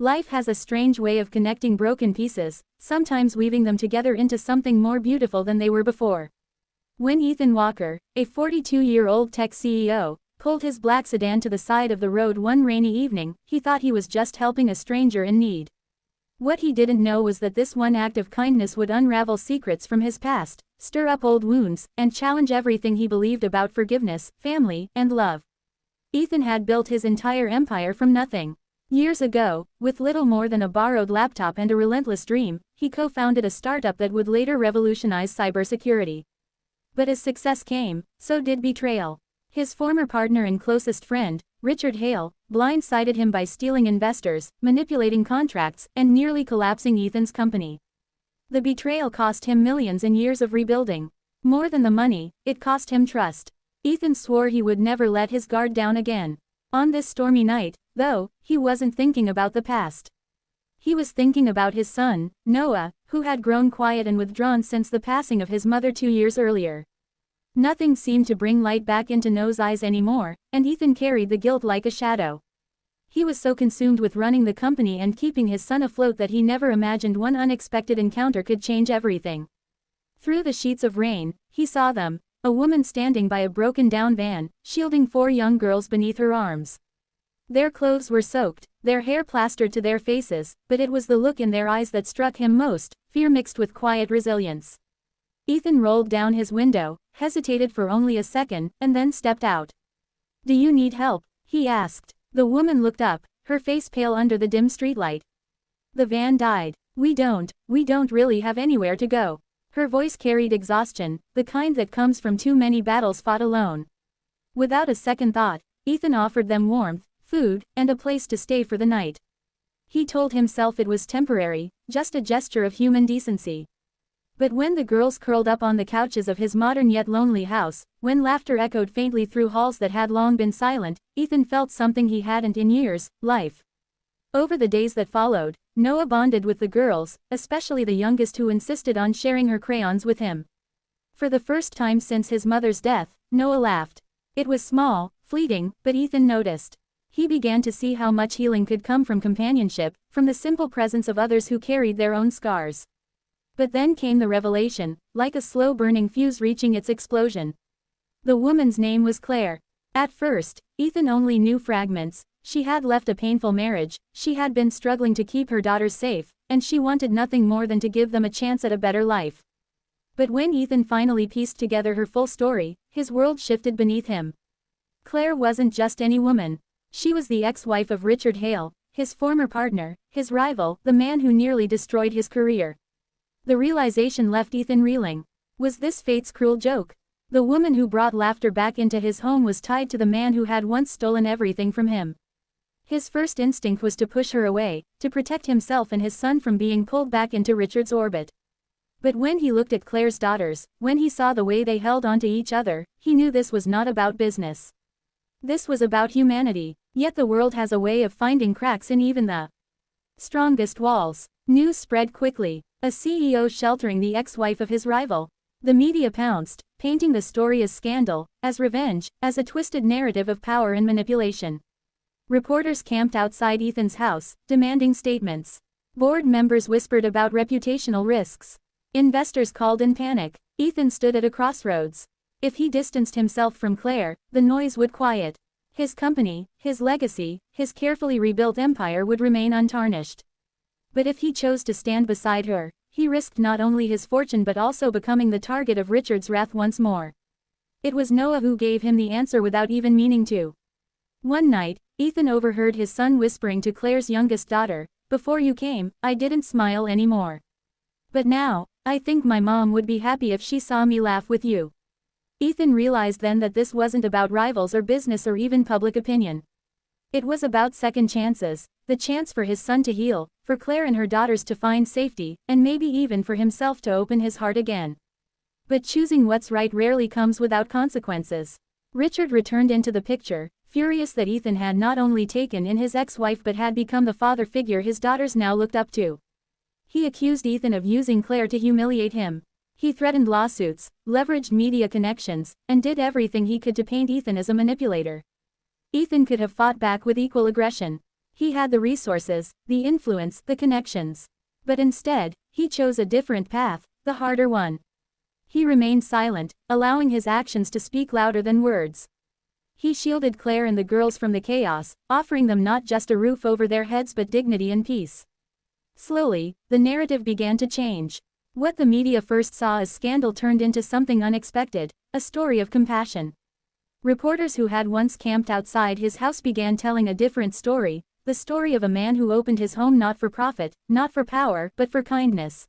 Life has a strange way of connecting broken pieces, sometimes weaving them together into something more beautiful than they were before. When Ethan Walker, a 42-year-old tech CEO, pulled his black sedan to the side of the road one rainy evening, he thought he was just helping a stranger in need. What he didn't know was that this one act of kindness would unravel secrets from his past, stir up old wounds, and challenge everything he believed about forgiveness, family, and love. Ethan had built his entire empire from nothing. Years ago, with little more than a borrowed laptop and a relentless dream, he co-founded a startup that would later revolutionize cybersecurity. But as success came, so did betrayal. His former partner and closest friend, Richard Hale, blindsided him by stealing investors, manipulating contracts, and nearly collapsing Ethan's company. The betrayal cost him millions and years of rebuilding. More than the money, it cost him trust. Ethan swore he would never let his guard down again. On this stormy night, though, he wasn't thinking about the past. He was thinking about his son, Noah, who had grown quiet and withdrawn since the passing of his mother 2 years earlier. Nothing seemed to bring light back into Noah's eyes anymore, and Ethan carried the guilt like a shadow. He was so consumed with running the company and keeping his son afloat that he never imagined one unexpected encounter could change everything. Through the sheets of rain, he saw them, a woman standing by a broken-down van, shielding 4 young girls beneath her arms. Their clothes were soaked, their hair plastered to their faces, but it was the look in their eyes that struck him most, fear mixed with quiet resilience. Ethan rolled down his window, hesitated for only a second, and then stepped out. "Do you need help?" he asked. The woman looked up, her face pale under the dim streetlight. "The van died. We don't really have anywhere to go." Her voice carried exhaustion, the kind that comes from too many battles fought alone. Without a second thought, Ethan offered them warmth, food, and a place to stay for the night. He told himself it was temporary, just a gesture of human decency. But when the girls curled up on the couches of his modern yet lonely house, when laughter echoed faintly through halls that had long been silent, Ethan felt something he hadn't in years: life. Over the days that followed, Noah bonded with the girls, especially the youngest, who insisted on sharing her crayons with him. For the first time since his mother's death, Noah laughed. It was small, fleeting, but Ethan noticed. He began to see how much healing could come from companionship, from the simple presence of others who carried their own scars. But then came the revelation, like a slow-burning fuse reaching its explosion. The woman's name was Claire. At first, Ethan only knew fragments. She had left a painful marriage, she had been struggling to keep her daughters safe, and she wanted nothing more than to give them a chance at a better life. But when Ethan finally pieced together her full story, his world shifted beneath him. Claire wasn't just any woman. She was the ex-wife of Richard Hale, his former partner, his rival, the man who nearly destroyed his career. The realization left Ethan reeling. Was this fate's cruel joke? The woman who brought laughter back into his home was tied to the man who had once stolen everything from him. His first instinct was to push her away, to protect himself and his son from being pulled back into Richard's orbit. But when he looked at Claire's daughters, when he saw the way they held onto each other, he knew this was not about business. This was about humanity. Yet the world has a way of finding cracks in even the strongest walls. News spread quickly. A CEO sheltering the ex-wife of his rival. The media pounced, painting the story as scandal, as revenge, as a twisted narrative of power and manipulation. Reporters camped outside Ethan's house, demanding statements. Board members whispered about reputational risks. Investors called in panic. Ethan stood at a crossroads. If he distanced himself from Claire, the noise would quiet. His company, his legacy, his carefully rebuilt empire would remain untarnished. But if he chose to stand beside her, he risked not only his fortune but also becoming the target of Richard's wrath once more. It was Noah who gave him the answer without even meaning to. One night, Ethan overheard his son whispering to Claire's youngest daughter, "Before you came, I didn't smile anymore. But now, I think my mom would be happy if she saw me laugh with you." Ethan realized then that this wasn't about rivals or business or even public opinion. It was about second chances, the chance for his son to heal, for Claire and her daughters to find safety, and maybe even for himself to open his heart again. But choosing what's right rarely comes without consequences. Richard returned into the picture, furious that Ethan had not only taken in his ex-wife but had become the father figure his daughters now looked up to. He accused Ethan of using Claire to humiliate him. He threatened lawsuits, leveraged media connections, and did everything he could to paint Ethan as a manipulator. Ethan could have fought back with equal aggression. He had the resources, the influence, the connections. But instead, he chose a different path, the harder one. He remained silent, allowing his actions to speak louder than words. He shielded Claire and the girls from the chaos, offering them not just a roof over their heads but dignity and peace. Slowly, the narrative began to change. What the media first saw as scandal turned into something unexpected, a story of compassion. Reporters who had once camped outside his house began telling a different story, the story of a man who opened his home not for profit, not for power, but for kindness.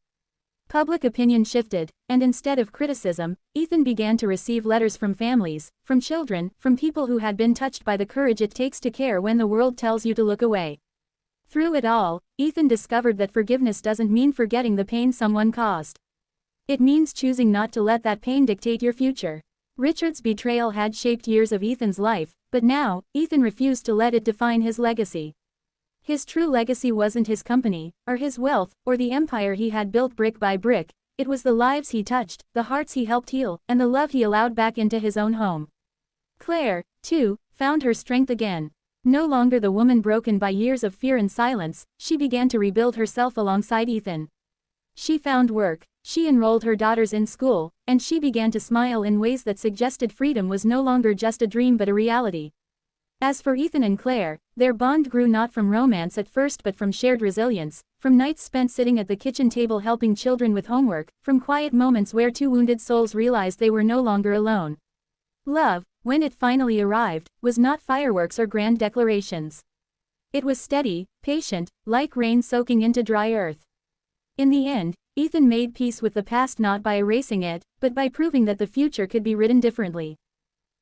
Public opinion shifted, and instead of criticism, Ethan began to receive letters from families, from children, from people who had been touched by the courage it takes to care when the world tells you to look away. Through it all, Ethan discovered that forgiveness doesn't mean forgetting the pain someone caused. It means choosing not to let that pain dictate your future. Richard's betrayal had shaped years of Ethan's life, but now, Ethan refused to let it define his legacy. His true legacy wasn't his company, or his wealth, or the empire he had built brick by brick. It was the lives he touched, the hearts he helped heal, and the love he allowed back into his own home. Claire, too, found her strength again. No longer the woman broken by years of fear and silence, she began to rebuild herself alongside Ethan. She found work, she enrolled her daughters in school, and she began to smile in ways that suggested freedom was no longer just a dream but a reality. As for Ethan and Claire, their bond grew not from romance at first but from shared resilience, from nights spent sitting at the kitchen table helping children with homework, from quiet moments where two wounded souls realized they were no longer alone. Love, when it finally arrived, was not fireworks or grand declarations. It was steady, patient, like rain soaking into dry earth. In the end, Ethan made peace with the past not by erasing it, but by proving that the future could be written differently.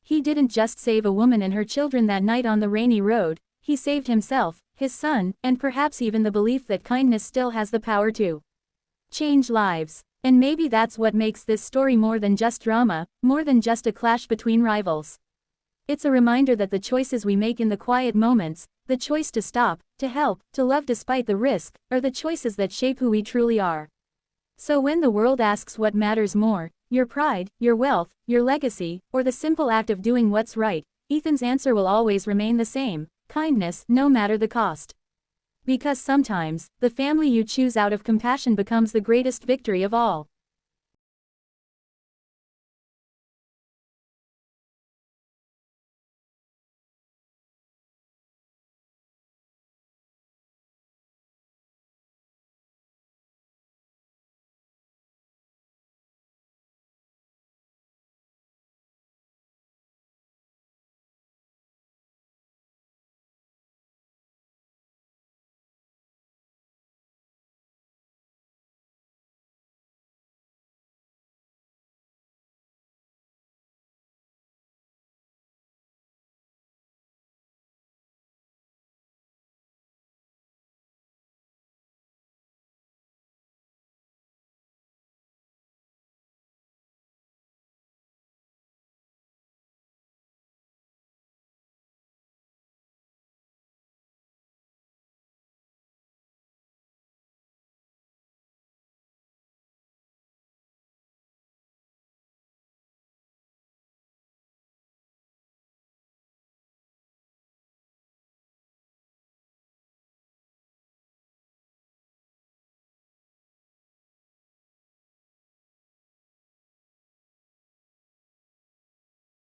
He didn't just save a woman and her children that night on the rainy road, he saved himself, his son, and perhaps even the belief that kindness still has the power to change lives. And maybe that's what makes this story more than just drama, more than just a clash between rivals. It's a reminder that the choices we make in the quiet moments, the choice to stop, to help, to love despite the risk, are the choices that shape who we truly are. So when the world asks what matters more, your pride, your wealth, your legacy, or the simple act of doing what's right, Ethan's answer will always remain the same: kindness, no matter the cost. Because sometimes, the family you choose out of compassion becomes the greatest victory of all.